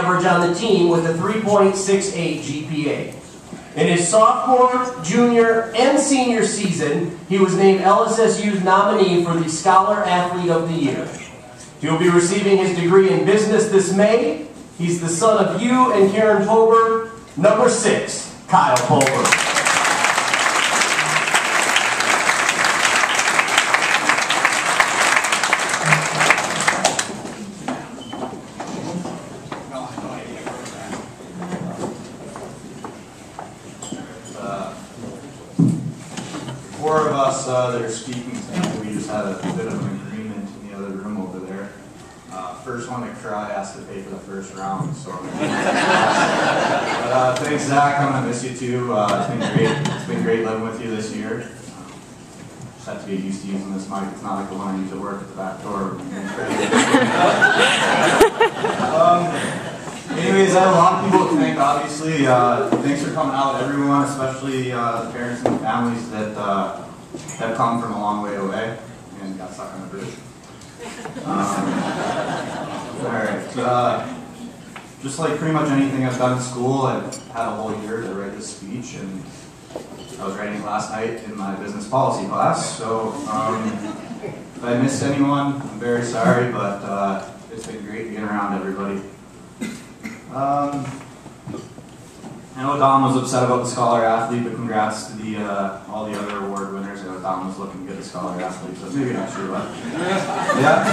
average on the team with a 3.68 GPA. In his sophomore, junior, and senior season, he was named LSSU's nominee for the Scholar Athlete of the Year. He will be receiving his degree in business this May. He's the son of Hugh and Karen Pobur. Number 6, Kyle Pobur. Four of us that are speaking tonight, we just had a bit of an agreement in the other room over there. First one to cry has to pay for the first round. So, but thanks, Zach. I'm gonna miss you too. It's been great. It's been great living with you this year. Just have to get used to using this mic. It's not like the one I use at work at the back door. Anyways, I have a lot of people to thank, obviously. Thanks for coming out, everyone, especially the parents and families that have come from a long way away and got stuck on the bridge. Alright, just like pretty much anything I've done in school, I've had a whole year to write this speech, and I was writing it last night in my business policy class, so if I missed anyone, I'm very sorry, but it's been great being around everybody. I know Dom was upset about the Scholar Athlete, but congrats to all the other award winners. I know Dom was looking good at Scholar Athlete, so maybe not sure, but yeah.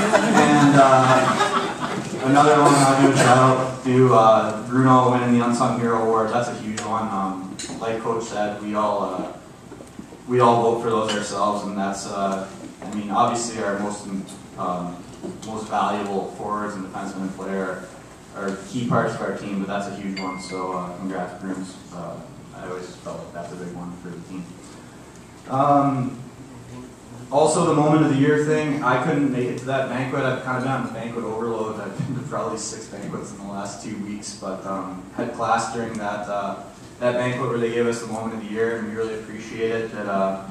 And another one I'll do a shout out to Bruno winning the Unsung Hero Award. That's a huge one. Like Coach said, we all vote for those ourselves, and that's I mean, obviously our most valuable forwards and defensemen and player are key parts of our team, but that's a huge one, so congrats, Bruins. I always felt like that's a big one for the team. Also, the moment of the year thing, I couldn't make it to that banquet. I've kind of been on banquet overload. I've been to probably 6 banquets in the last 2 weeks, but had class during that banquet where they gave us the moment of the year, and we really appreciate it that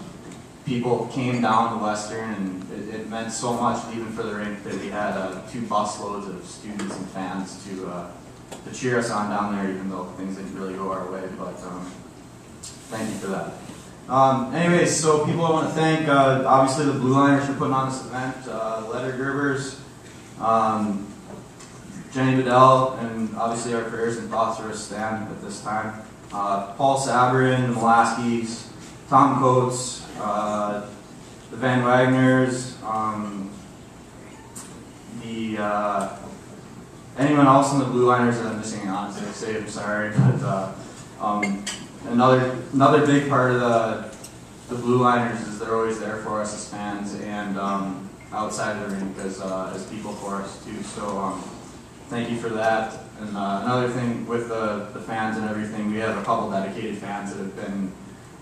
people came down to Western, and it meant so much even for the rink that we had 2 busloads of students and fans to cheer us on down there, even though things didn't really go our way, but thank you for that. Anyways, so people I want to thank, obviously the Blue Liners for putting on this event, Letter Gerbers, Jenny Bedell, and obviously our prayers and thoughts are a stand at this time. Paul Sabrin, the Molaskis, Tom Coates, the Van Wagners, anyone else in the Blue Liners that I'm missing, honestly, I say I'm sorry, but another big part of the Blue Liners is they're always there for us as fans and outside of the rink as people for us too. So thank you for that. And another thing with the fans and everything, we have a couple dedicated fans that have been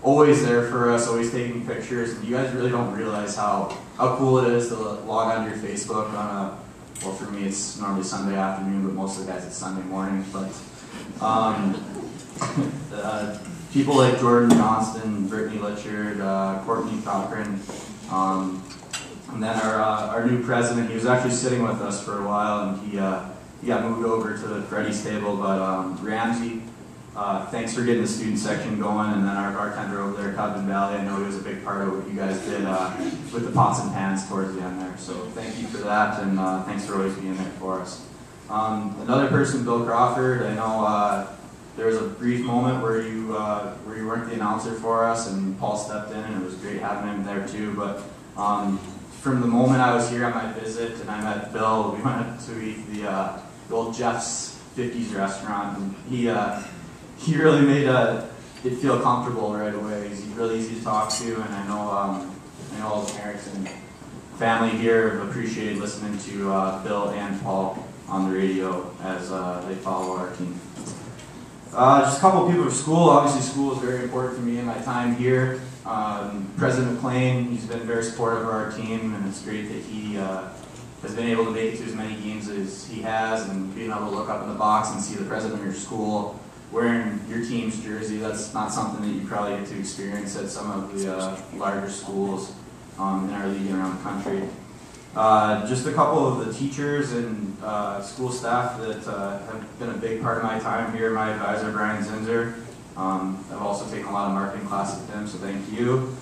always there for us, always taking pictures, and you guys really don't realize how cool it is to log onto your Facebook on well, for me it's normally Sunday afternoon, but most of the guys it's Sunday morning, but people like Jordan Johnston, Brittany Litchard, Courtney Cochran, and then our new president, he was actually sitting with us for a while, and he got moved over to Freddie's table, but Ramsey, thanks for getting the student section going, and then our bartender over there, Cubden Valley, I know he was a big part of what you guys did with the pots and pans towards the end there, so thank you for that, and thanks for always being there for us. Another person, Bill Crawford, I know there was a brief moment where you weren't the announcer for us, and Paul stepped in, and it was great having him there too, but from the moment I was here on my visit, and I met Bill, we went to eat the old Jeff's 50s restaurant, and he really made it feel comfortable right away. He's really easy to talk to, and I know all the parents and family here have appreciated listening to Bill and Paul on the radio as they follow our team. Just a couple of people from school. Obviously, school is very important to me in my time here. President McLean, he's been very supportive of our team, and it's great that he has been able to make it to as many games as he has, and being able to look up in the box and see the president of your school wearing your team's jersey. That's not something that you probably get to experience at some of the larger schools in our league and around the country. Just a couple of the teachers and school staff that have been a big part of my time here. My advisor, Brian Zinzer. I've also taken a lot of marketing classes with him, so thank you.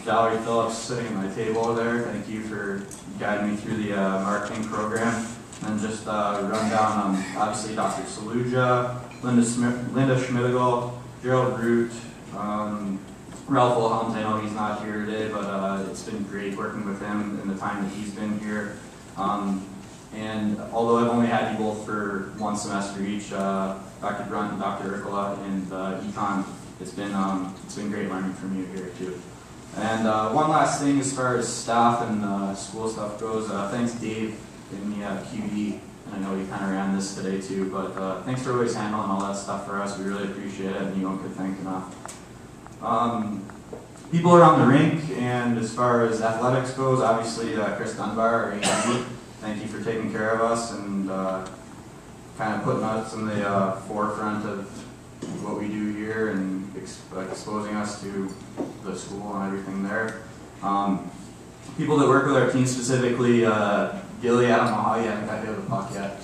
Valerie Phillips sitting at my table over there. Thank you for guiding me through the marketing program. And just run down, obviously, Dr. Saluja, Linda Schmidigal, Gerald Root, Ralph Wilhelms. I know he's not here today, but it's been great working with him in the time that he's been here. And although I've only had you both for one semester each, Dr. Brunt and Dr. Urkula and Econ, it's been great learning from you here too. And one last thing as far as staff and school stuff goes, thanks Dave giving me QD. I know you kind of ran this today too, but thanks for always handling all that stuff for us. We really appreciate it, and you don't get thanked enough. People around the rink, and as far as athletics goes, obviously Chris Dunbar, our AD, thank you for taking care of us and kind of putting us in the forefront of what we do here and exposing us to the school and everything there. People that work with our team specifically, Gilly, I don't know how you haven't got hit with a puck yet,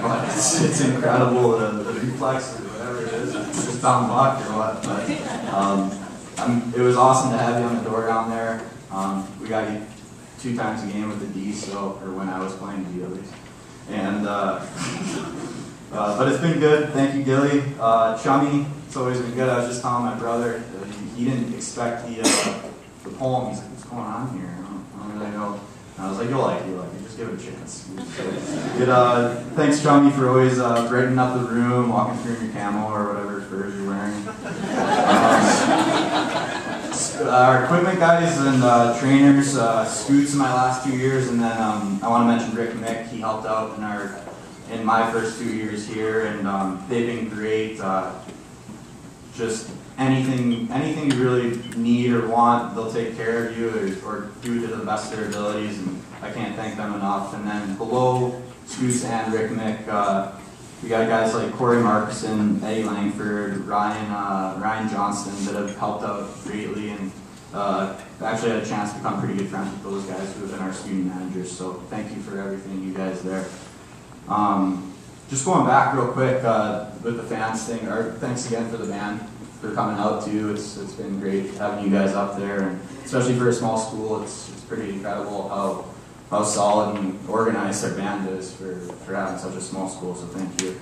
but it's incredible, the reflex or whatever it is, it's just down block or what, but it was awesome to have you on the door down there. We got you 2 times a game with the D, so, or when I was playing D at least. And, but it's been good, thank you Gilly. Chummy, it's always been good. I was just telling my brother, he didn't expect the poem. He's like, what's going on here? I don't really know. And I was like, you'll like it, just give it a chance. Thanks Chummy for always brightening up the room, walking through in your camo or whatever furs you're wearing. Our equipment guys and trainers, Scoots in my last 2 years, and then I want to mention Rick Mick. He helped out in my first 2 years here, and they've been great. Just anything you really need or want, they'll take care of you or do to the best of their abilities, and I can't thank them enough. And then below Scoots and Rick Mick, we got guys like Corey Markson, Eddie Langford, Ryan Johnston that have helped out greatly, and actually had a chance to become pretty good friends with those guys who have been our student managers, so thank you for everything, you guys there. Just going back real quick with the fans thing, thanks again for the band for coming out too. It's been great having you guys up there, and especially for a small school, it's pretty incredible how solid and organized our band is for having such a small school, so thank you.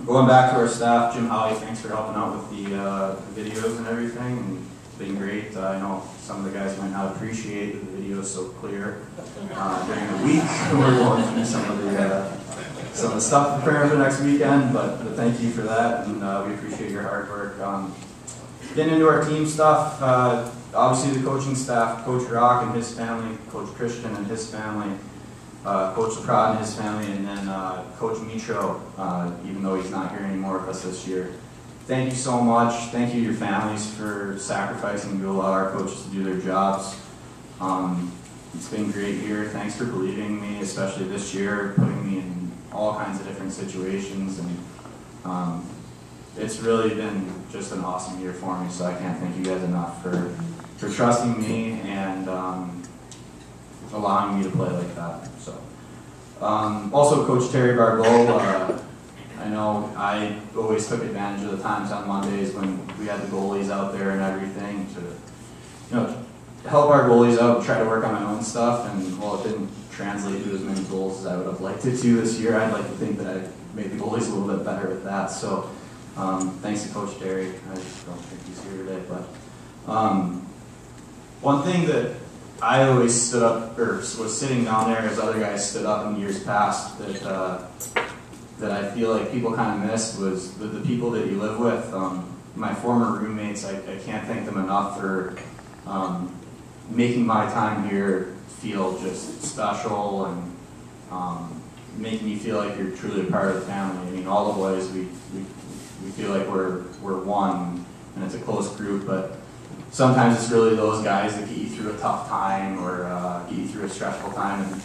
Going back to our staff, Jim Holly, thanks for helping out with the videos and everything, and it's been great. I know some of the guys might not appreciate that the video is so clear during the week. We're going through some of the stuff preparing for next weekend, but thank you for that, and we appreciate your hard work. Getting into our team stuff, obviously the coaching staff, Coach Rock and his family, Coach Christian and his family, Coach LeProd and his family, and then Coach Mitro, even though he's not here anymore with us this year. Thank you so much. Thank you to your families for sacrificing to allow our coaches to do their jobs. It's been great here. Thanks for believing in me, especially this year, putting me in all kinds of different situations, and it's really been just an awesome year for me, so I can't thank you guys enough for trusting me and allowing me to play like that. So, also Coach Terry Barbeau, I know I always took advantage of the times on Mondays when we had the goalies out there and everything to, help our goalies out and try to work on my own stuff, and while it didn't translate to as many goals as I would have liked it to this year, I'd like to think that I made the goalies a little bit better with that. So thanks to Coach Terry. I just don't think he's here today, but one thing that I always stood up, or was sitting down there as other guys stood up in years past, that I feel like people kind of missed was the people that you live with. My former roommates, I can't thank them enough for making my time here feel just special and making me feel like you're truly a part of the family. I mean, all the boys, we feel like we're one, and it's a close group, but sometimes it's really those guys that get you through a tough time or get you through a stressful time, and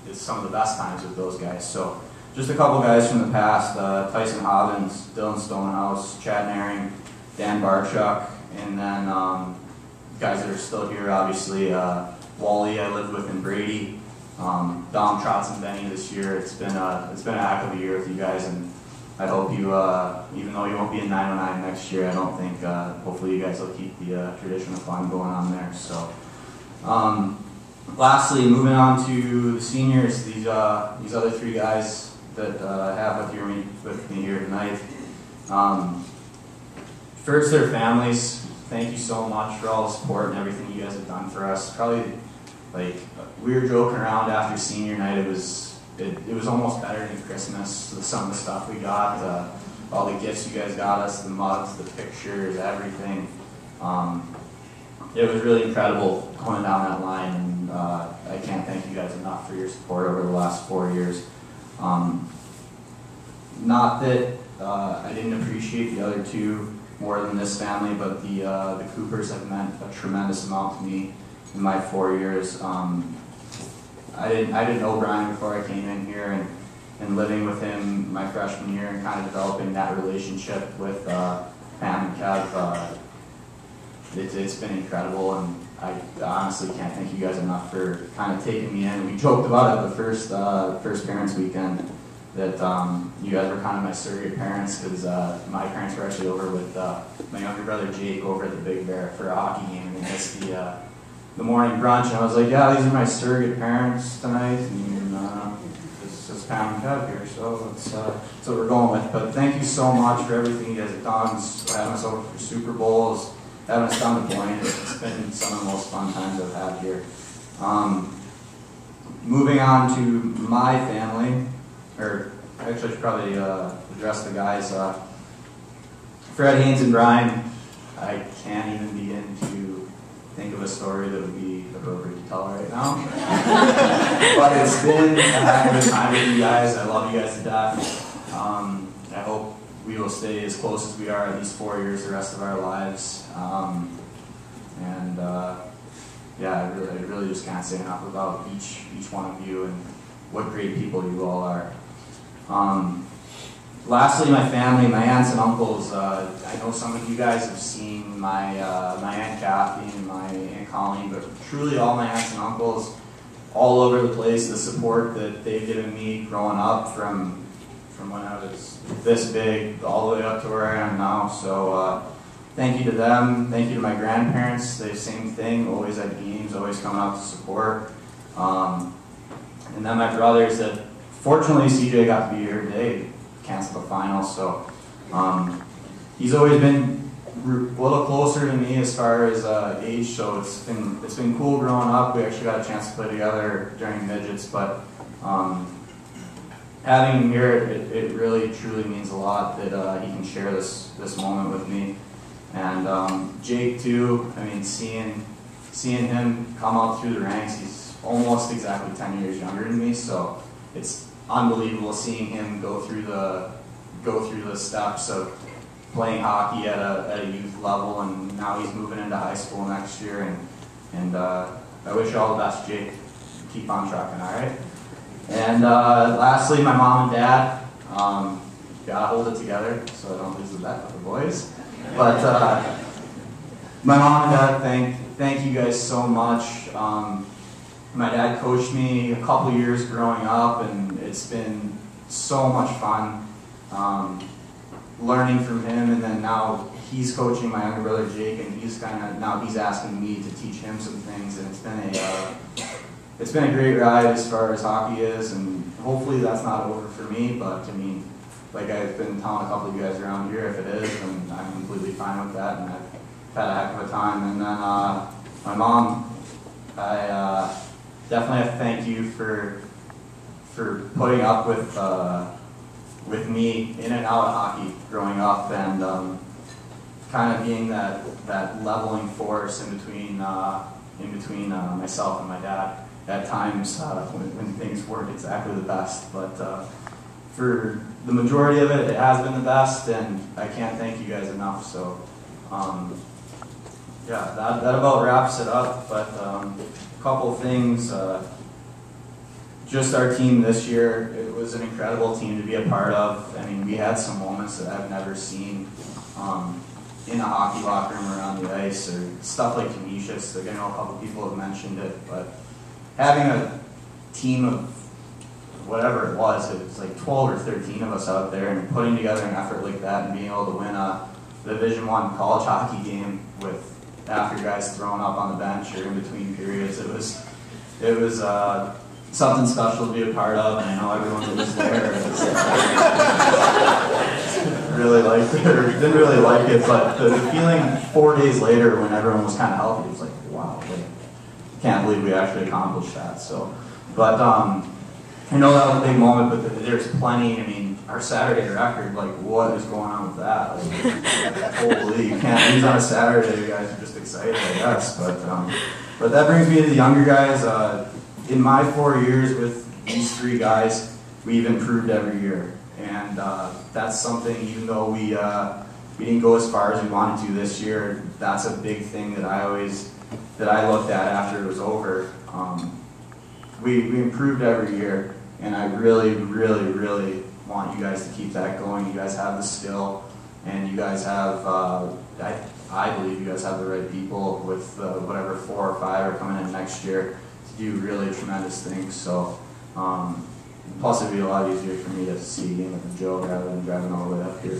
it's some of the best times with those guys. So just a couple guys from the past, Tyson Hobbins, Dylan Stonehouse, Chad Naring, Dan Barchuk, and then guys that are still here, obviously, Wally I lived with in Brady, Dom, Trotz, and Benny this year. It's been a heck of a year with you guys, and I hope you, even though you won't be in 909 next year, I don't think, hopefully you guys will keep the tradition of fun going on there. So, lastly, moving on to the seniors, these other three guys that I have with me here tonight. First, their families. Thank you so much for all the support and everything you guys have done for us. Probably, like, we were joking around after senior night. It was almost better than Christmas. Some of the stuff we got, all the gifts you guys got us, the mugs, the pictures, everything. It was really incredible going down that line, and I can't thank you guys enough for your support over the last 4 years. Not that I didn't appreciate the other two more than this family, but the Coopers have meant a tremendous amount to me in my 4 years. I didn't know Brian before I came in here, and living with him my freshman year and kind of developing that relationship with Pam and Kev, it's been incredible, and I honestly can't thank you guys enough for kind of taking me in. We joked about it the first parents weekend, that you guys were kind of my surrogate parents, because my parents were actually over with my younger brother Jake over at the Big Bear for a hockey game, and they missed the morning brunch, and I was like, yeah, these are my surrogate parents tonight, and it's Pam and Kev here, so that's what we're going with. But thank you so much for everything you guys have done, having us over for Super Bowls, having us down the point. It's been some of the most fun times I've had here. Moving on to my family, or actually I should probably address the guys. Fred, Haynes, and Brian, I can't even begin to think of a story that would be appropriate to tell right now. But it's been a heck of a time with you guys. I love you guys to death. I hope we will stay as close as we are at these 4 years the rest of our lives. Yeah, I really just can't say enough about each one of you and what great people you all are. Lastly, my family, my aunts and uncles. I know some of you guys have seen my Aunt Kathy and my Aunt Colleen, but truly all my aunts and uncles all over the place, the support that they've given me growing up from when I was this big all the way up to where I am now. So thank you to them. Thank you to my grandparents. They same thing, always at games, always coming out to support. And then my brothers that, fortunately, CJ got to be here today, canceled the final, so he's always been a little closer to me as far as age, so it's been cool growing up. We actually got a chance to play together during midgets, but having him here, it really truly means a lot that he can share this moment with me. And Jake too, I mean, seeing him come up through the ranks, he's almost exactly 10 years younger than me, so it's unbelievable seeing him go through the steps of playing hockey at a youth level, and now he's moving into high school next year, and I wish you all the best, Jake. Keep on trucking, all right? And lastly, my mom and dad, gotta hold it together so I don't lose the bet with the boys. But my mom and dad, thank you guys so much. My dad coached me a couple years growing up, and it's been so much fun learning from him. And then now he's coaching my younger brother Jake, and he's asking me to teach him some things. And it's been a great ride as far as hockey is, and hopefully that's not over for me. But I mean, like I've been telling a couple of you guys around here, if it is, then I'm completely fine with that, and I've had a heck of a time. And then my mom, I definitely have to thank you for putting up with me in and out of hockey growing up, and kind of being that leveling force in between myself and my dad at times when things weren't exactly the best. But for the majority of it, it has been the best, and I can't thank you guys enough. So yeah, that about wraps it up. But a couple of things. Just our team this year, it was an incredible team to be a part of. I mean, we had some moments that I've never seen. in a hockey locker room or on the ice, or stuff like Canisius. Like, I know a couple people have mentioned it, but having a team of whatever it was like 12 or 13 of us out there, and putting together an effort like that and being able to win a Division I college hockey game with after guys thrown up on the bench or in between periods, it was something special to be a part of, and I know everyone that was there really liked it, or didn't really like it, but the feeling 4 days later when everyone was kind of healthy, it was like, wow, like, can't believe we actually accomplished that. So, but I know that was a big moment, but there's plenty. I mean, our Saturday record, like, what is going on with that? Like, holy, you can't lose on a Saturday. You guys are just excited, I guess. But that brings me to the younger guys. In my 4 years with these three guys, we've improved every year, and that's something. Even though we didn't go as far as we wanted to this year, that's a big thing that I looked at after it was over. We improved every year, and I really, really, really want you guys to keep that going. You guys have the skill, and you guys have, I believe you guys have the right people with whatever 4 or 5 are coming in next year to do really tremendous things. So, plus it'd be a lot easier for me to see a game at the Joe rather than driving all the way up here.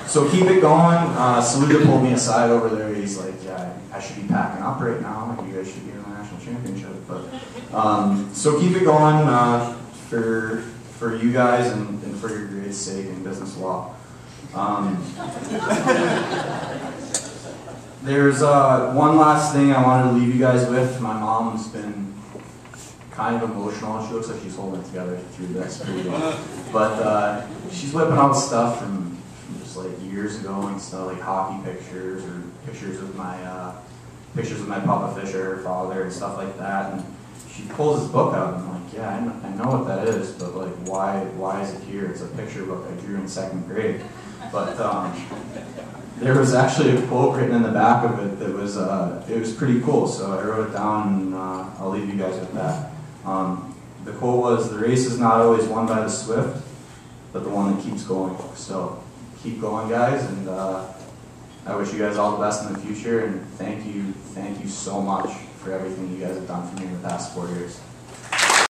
So keep it going. Saluda pulled me aside over there. He's like, yeah, I should be packing up right now. You guys should be in the national championship. But so keep it going for you guys and for your grade's sake in business law. There's one last thing I wanted to leave you guys with. My mom's been kind of emotional. She looks like she's holding it together through this period. But she's whipping out stuff from just like years ago and stuff, like hockey pictures or pictures of my Papa Fisher, her father, and stuff like that. And she pulls this book out, and I'm like, yeah, I know what that is, but like, why is it here? It's a picture book I drew in 2nd grade. But there was actually a quote written in the back of it that was it was pretty cool. So I wrote it down, and I'll leave you guys with that. The quote was, "The race is not always won by the swift, but the one that keeps going." So keep going, guys, and I wish you guys all the best in the future, and thank you so much for everything you guys have done for me in the past 4 years.